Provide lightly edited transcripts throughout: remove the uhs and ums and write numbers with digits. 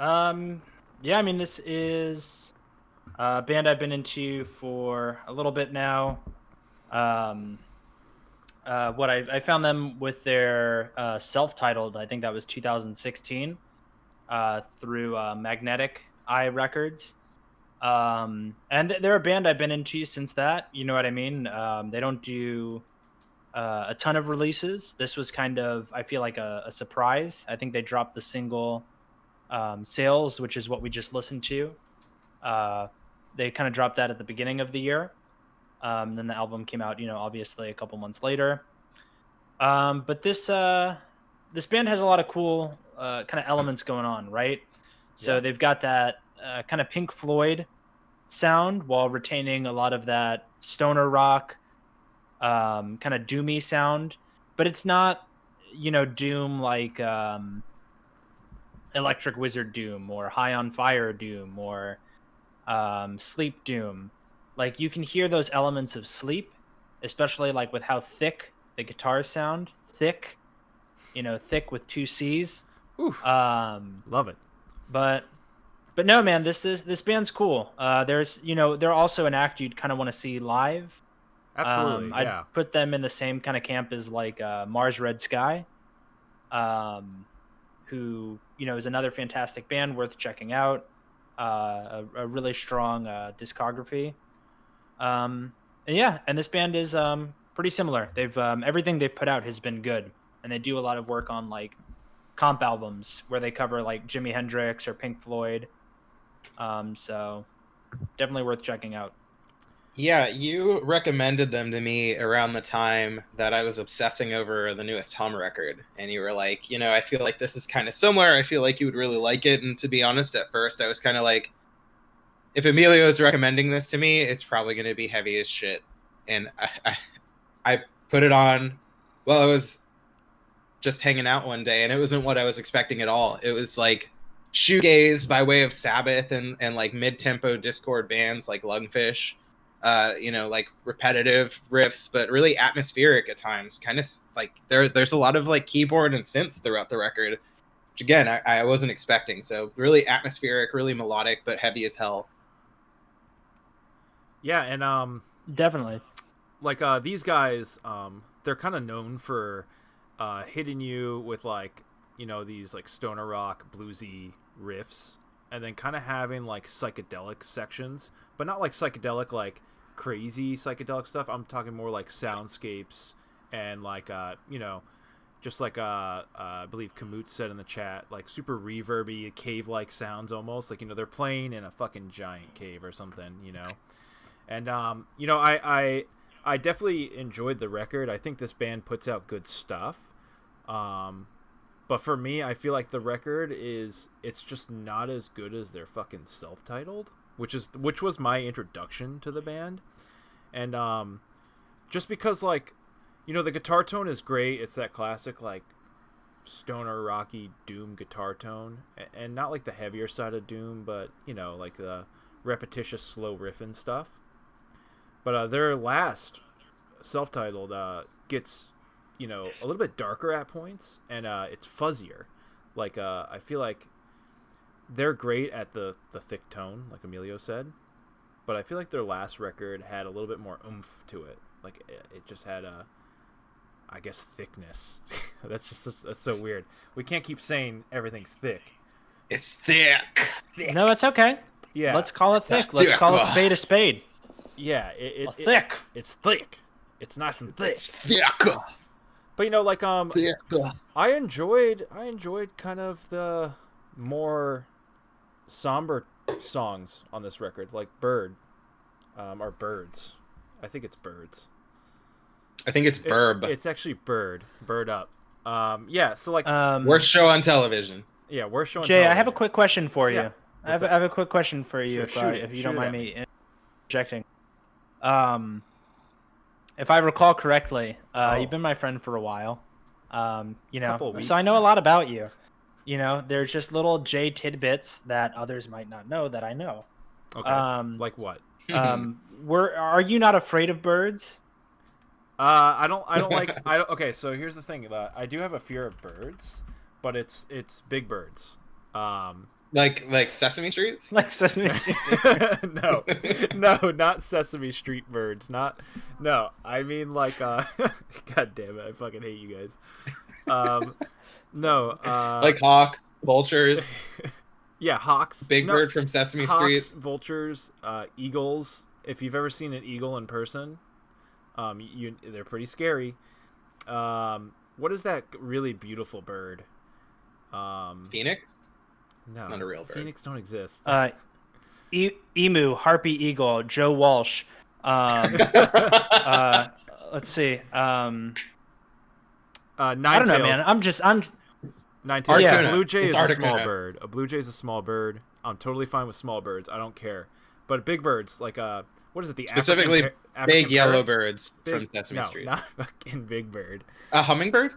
Um, yeah, I mean, this is a band I've been into for a little bit now. Um, I found them with their self-titled, I think that was 2016, through Magnetic Eye Records. They're a band I've been into since that. You know what I mean? They don't do a ton of releases. This was kind of, I feel like a surprise. I think they dropped the single Sales, which is what we just listened to. Uh, they kind of dropped that at the beginning of the year. Then the album came out, obviously a couple months later. But this band has a lot of cool kind of elements going on, right? So Yeah. they've got that kind of Pink Floyd sound while retaining a lot of that stoner rock, kind of doomy sound, but it's not, doom like Electric Wizard Doom or High on Fire Doom or Sleep Doom. Like you can hear those elements of Sleep, especially like with how thick the guitars sound. Thick, thick with two C's. Oof. Um, Love it. but no, man, this band's cool. There's they're also an act you'd kind of want to see live. Absolutely. I'd Yeah. put them in the same kind of camp as like Mars Red Sky. Um, who is another fantastic band worth checking out. A really strong discography. And yeah, and this band is pretty similar. They've everything they've put out has been good, and they do a lot of work on like comp albums where they cover like Jimi Hendrix or Pink Floyd. So definitely worth checking out. Yeah, you recommended them to me around the time that I was obsessing over the newest Hum record. And you were like, I feel like this is kind of similar. I feel like you would really like it. And to be honest, at first, I was kind of like, if Emilio is recommending this to me, it's probably going to be heavy as shit. And I put it on while I was just hanging out one day, and it wasn't what I was expecting at all. It was like shoegaze by way of Sabbath and like mid-tempo Discord bands like Lungfish. Like repetitive riffs, but really atmospheric at times. Kind of like there's a lot of like keyboard and synths throughout the record, which again I wasn't expecting. So really atmospheric, really melodic, but heavy as hell. Yeah, and Definitely. like these guys, they're kind of known for hitting you with like these like stoner rock bluesy riffs, and then kind of having like psychedelic sections, but not like psychedelic like crazy psychedelic stuff. I'm talking more like soundscapes and like just like I believe Kamut said in the chat, like super reverby cave like sounds, almost like they're playing in a fucking giant cave or something, and I definitely enjoyed the record. I think this band puts out good stuff. But for me, I feel like the record it's just not as good as their fucking self-titled, which was my introduction to the band. And just because like the guitar tone is great. It's that classic like stoner rocky doom guitar tone, and not like the heavier side of doom, but like the repetitious slow riff and stuff. But their last self-titled gets a little bit darker at points, and it's fuzzier. Like I feel like they're great at the thick tone, like Emilio said, but I feel like their last record had a little bit more oomph to it. Like it just had a, I guess, thickness. That's so weird. We can't keep saying everything's thick. It's thick. No, it's okay. Yeah, let's call it thick. Let's call a spade a spade. Yeah, thick. It's thick. It's nice and thick. It's thick. But like thick. I enjoyed kind of the more somber songs on this record, like Bird, or Birds. I think it's Birds. I think it's Burb. It's actually Bird Up. Yeah, so like worst show on television. Yeah, worst show on Jay, television. I have a quick question for you. Yeah. I have a quick question for you, Sure, if you don't shoot mind it me interjecting. If I recall correctly, you've been my friend for a while. Couple weeks. So I know a lot about you. There's just little Jay tidbits that others might not know that I know. Okay. Like what? Are you not afraid of birds? I don't like. Okay, so here's the thing. I do have a fear of birds, but it's big birds. Like Sesame Street? Like Sesame. No, no, not Sesame Street birds. No. I mean like God damn it, I fucking hate you guys. No, Like hawks, vultures, yeah, hawks. Big No, Bird from Sesame hawks, Street. vultures, eagles. If you've ever seen an eagle in person, they're pretty scary. What is that really beautiful bird? Phoenix? No, It's not a real bird. Phoenix don't exist. Emu, harpy eagle, Joe Walsh. Let's see. Nine I don't know, man. I'm Nine tails. Yeah. A blue jay It's is a small Articuno. bird. A blue jay is a small bird. I'm totally fine with small birds. I don't care. But big birds, like what is it? The Specifically, African big yellow parrot? birds Big- from Sesame no, Street. not fucking big bird. A hummingbird?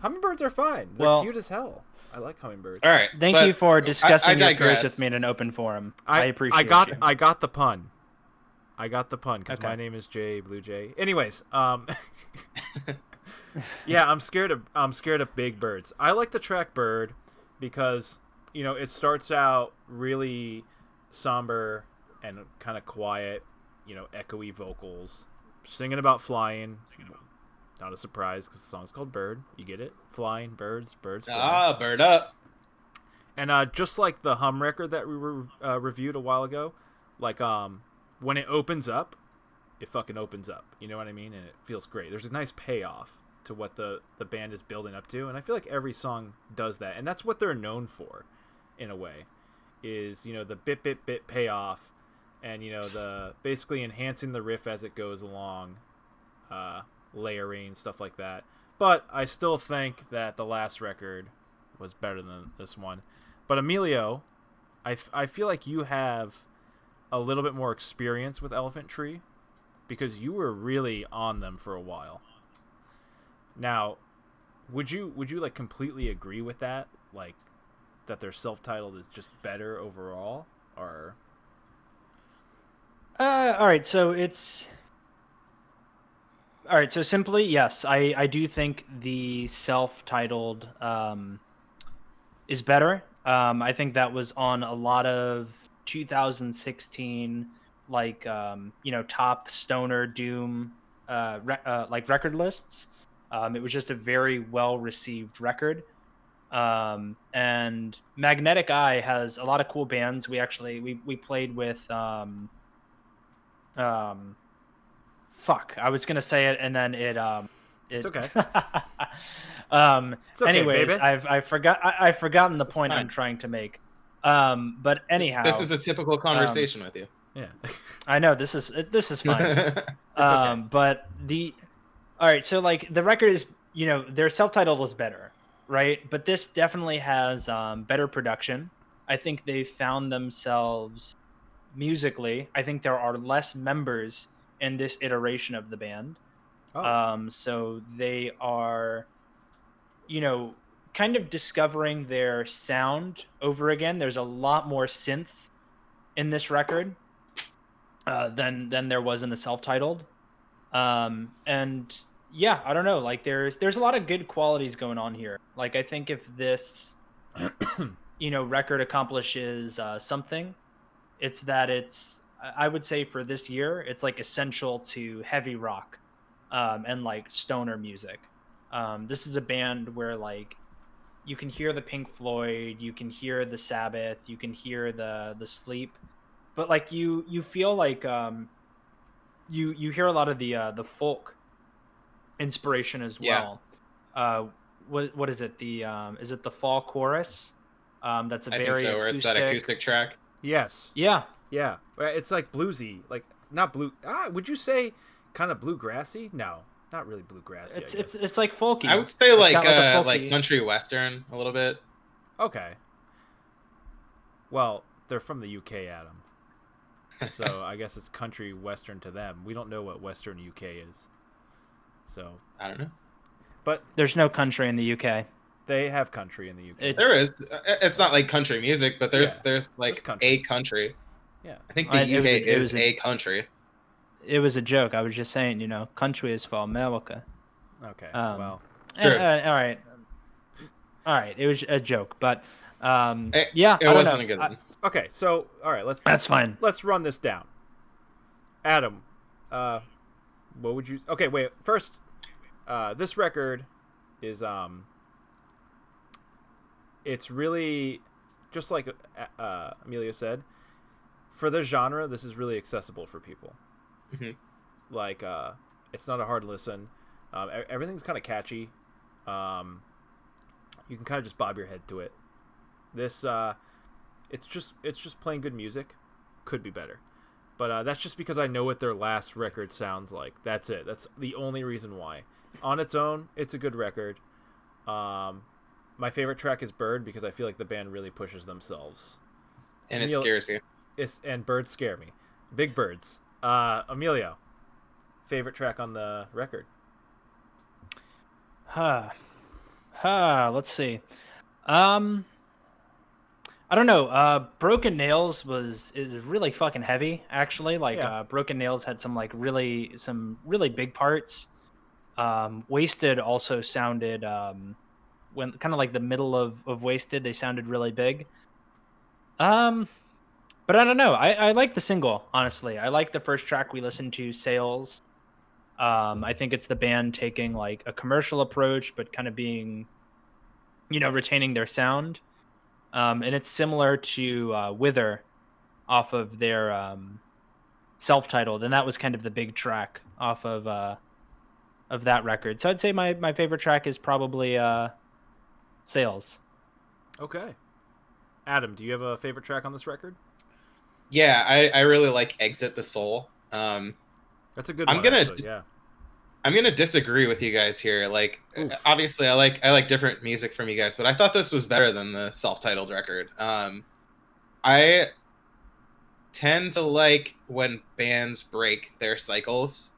Hummingbirds are fine. They're Well- cute as hell. I like hummingbirds. All right. Thank but you for I discussing your digress. fears with me in an open forum. I appreciate I got you. I got the pun. I got the pun because Okay. my name is Jay Blue Jay. Anyways, yeah, I'm scared of big birds. I like the track Bird because it starts out really somber and kind of quiet, echoey vocals, singing about flying. Not a surprise because the song's called Bird. You get it? Flying birds flying. Ah, bird up. And just like the Hum record that we reviewed a while ago, like when it opens up, it fucking opens up. You know what I mean? And it feels great. There's a nice payoff to what the band is building up to, and I feel like every song does that, and that's what they're known for, in a way, is the bit payoff, and the basically enhancing the riff as it goes along, layering stuff like that. But I still think that the last record was better than this one. But Emilio, I feel like you have a little bit more experience with Elephant Tree because you were really on them for a while. Now, would you like completely agree with that? Like that their self-titled is just better overall, or All right, so simply, yes, I do think the self-titled is better. I think that was on a lot of 2016 top stoner doom record lists. It was just a very well received record. And Magnetic Eye has a lot of cool bands. We played with fuck, I was gonna say it and then it's okay. It's okay, anyways, baby. I've forgotten the point fine. I'm trying to make. But anyhow, This is a typical conversation with you. Yeah. I know this is fine. okay. But all right, so like the record is, their self-titled is better, right? But this definitely has better production. I think they found themselves musically. I think there are less members in this iteration of the band. Oh. So they are, kind of discovering their sound over again. There's a lot more synth in this record than there was in the self-titled. And yeah, I don't know. Like there's a lot of good qualities going on here. Like I think if this, record accomplishes something, it's that I would say for this year, it's like essential to heavy rock, and like stoner music. This is a band where like you can hear the Pink Floyd, you can hear the Sabbath, you can hear the Sleep, but like you feel like you hear a lot of the folk inspiration as well. What is it? Is it the Fall Chorus? That's a I very think so, where it's that acoustic track. Yes. Yeah. Yeah. It's like bluesy, like not blue. Would you say kind of bluegrassy? No, not really bluegrassy. It's like folky. I would say It's like got like a folky- like country western a little bit. Okay. Well, they're from the UK, Adam. So I guess it's country western to them. We don't know what Western UK is. So I don't know. But There's no country in the UK. they have country in the UK. There is. It's not like country music, but there's like country. a country. Yeah. I think the UK is a country. It was a joke. I was just saying, country is for America. Okay. Um, well, Sure. all right. It was a joke, but Yeah, It I don't wasn't know. a good one. Okay, so all right, That's fine. let's run this down. Adam, what would you? Okay, wait. First, this record is it's really just like Amelia said. For the genre, this is really accessible for people. Hmm. Like, it's not a hard listen. Everything's kind of catchy. You can kind of just bob your head to it. This, it's just plain good music. Could be better, but that's just because I know what their last record sounds like. That's it. That's the only reason why. On its own, it's a good record. My favorite track is Bird because I feel like the band really pushes themselves. And it scares you. And birds scare me. Big birds. Emilio, favorite track on the record? Let's see. I don't know. Broken Nails is really fucking heavy, actually. Like, Yeah. Broken Nails had some really big parts. Wasted also sounded when kind of like the middle of Wasted, they sounded really big. But I don't know. I like the single, honestly. I like the first track we listened to, Sales. I think it's the band taking like a commercial approach, but kind of being, retaining their sound. And it's similar to Wither off of their self-titled, and that was kind of the big track off of that record. So I'd say my favorite track is probably Sales. Okay. Adam, do you have a favorite track on this record? Yeah, I really like Exit the Soul. That's a good I'm one. gonna Actually, yeah. I'm gonna disagree with you guys here. Like, Oof. obviously, I like different music from you guys, but I thought this was better than the self-titled record. I tend to like when bands break their cycles.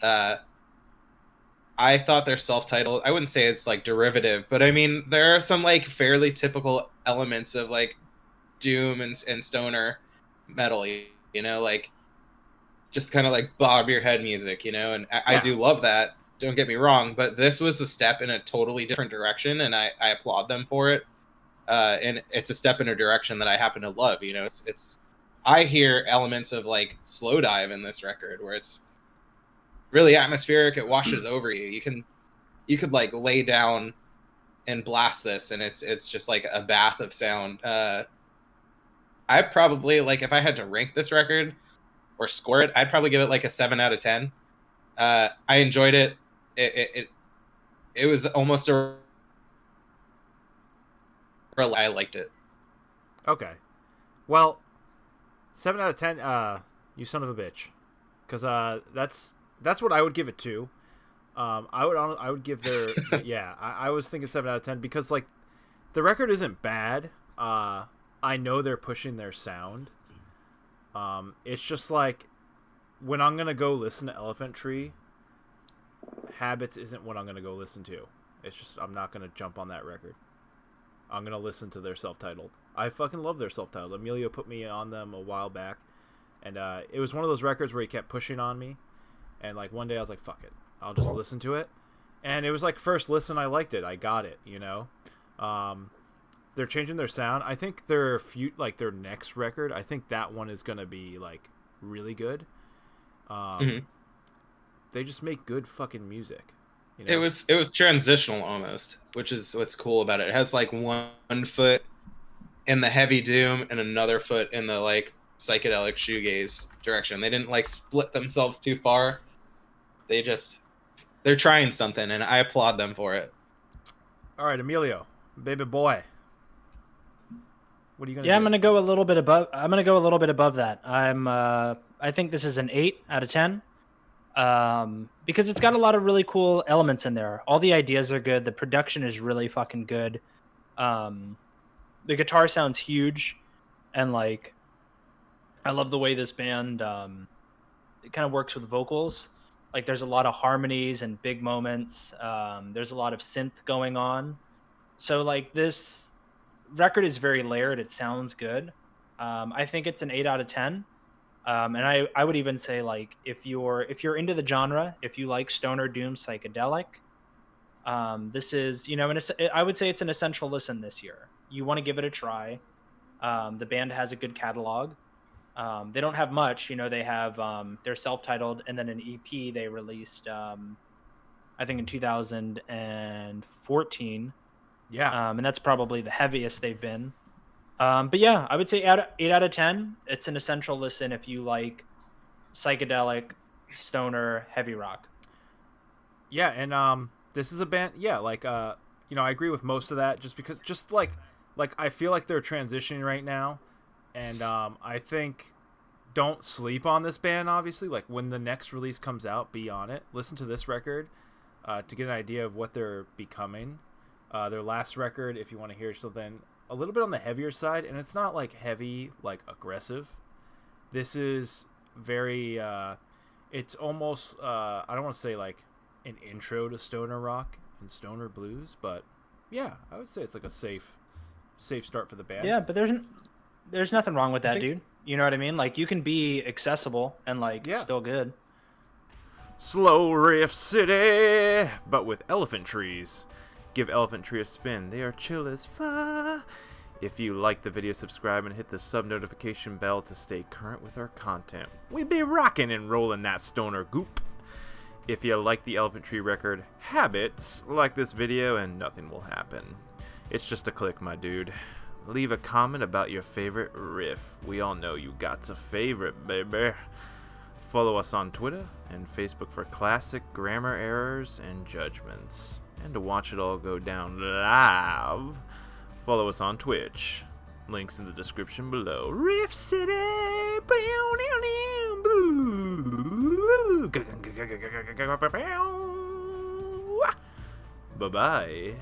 I thought their self-titled, I wouldn't say it's like derivative, but I mean there are some like fairly typical elements of like doom and stoner metal. Like just kind of like bob your head music, and I Yeah. do love that. Don't get me wrong, but this was a step in a totally different direction, and I applaud them for it. And it's a step in a direction that I happen to love. It's I hear elements of like Slow Dive in this record, where it's really atmospheric. It washes over you. You could like lay down and blast this, and it's just like a bath of sound. I probably, like, if I had to rank this record or score it, I'd probably give it like a 7 out of 10. I enjoyed it. It was almost I liked it. Okay. Well, 7 out of 10. You son of a bitch, because that's what I would give it to. I would give their yeah. I was thinking 7 out of 10 because like the record isn't bad. I know they're pushing their sound. It's just like when I'm gonna go listen to Elephant Tree, Habits isn't what I'm gonna go listen to. It's just I'm not gonna jump on that record. I'm gonna listen to their self-titled. I fucking love their self-titled. Emilio put me on them a while back, and it was one of those records where he kept pushing on me, and like one day I was like, fuck it, I'll just listen to it. And it was like first listen, I liked it. I got it. They're changing their sound. I think their their next record, I think that one is gonna be like really good. They just make good fucking music. It was transitional almost, which is what's cool about it. It has like one foot in the heavy doom and another foot in the like psychedelic shoegaze direction. They didn't like split themselves too far. They're trying something, and I applaud them for it. All right, Emilio, baby boy, what are you gonna do? I'm gonna go a little bit above. I'm gonna go a little bit above that. I think this is an 8 out of 10. Because it's got a lot of really cool elements in there. All the ideas are good. The production is really fucking good. The guitar sounds huge, and like, I love the way this band it kind of works with vocals. Like, there's a lot of harmonies and big moments. There's a lot of synth going on. So like, this record is very layered. It sounds good. I think it's an 8 out of 10. And I would even say, like, if you're into the genre, if you like stoner doom psychedelic, this is, I would say it's an essential listen this year. You want to give it a try. The band has a good catalog. They don't have much, you know. They have they're self-titled, and then an EP they released, I think in 2014, Yeah. and that's probably the heaviest they've been. But yeah, I would say 8 out of 10. It's an essential listen if you like psychedelic, stoner, heavy rock. Yeah, and this is a band, yeah, like you know, I agree with most of that just because just like I feel like they're transitioning right now, and I think don't sleep on this band, obviously. Like when the next release comes out, be on it. Listen to this record to get an idea of what they're becoming. Their last record, if you want to hear something a little bit on the heavier side, and it's not like heavy, like aggressive. This is very it's almost I don't want to say like an intro to stoner rock and stoner blues, but yeah, I would say it's like a safe start for the band. Yeah, but there's nothing wrong with that, think- dude. You know what I mean? Like you can be accessible and like Yeah. still good. Slow Riff City, but with elephant trees. Give Elephant Tree a spin. They are chill as fuck. If you like the video, subscribe and hit the sub notification bell to stay current with our content. We be rocking and rolling that stoner goop. If you like the Elephant Tree record Habits, like this video and nothing will happen. It's just a click, my dude. Leave a comment about your favorite riff. We all know you got a favorite, baby. Follow us on Twitter and Facebook for classic grammar errors and judgments. And to watch it all go down live, follow us on Twitch. Links in the description below. Riff City! Bye-bye.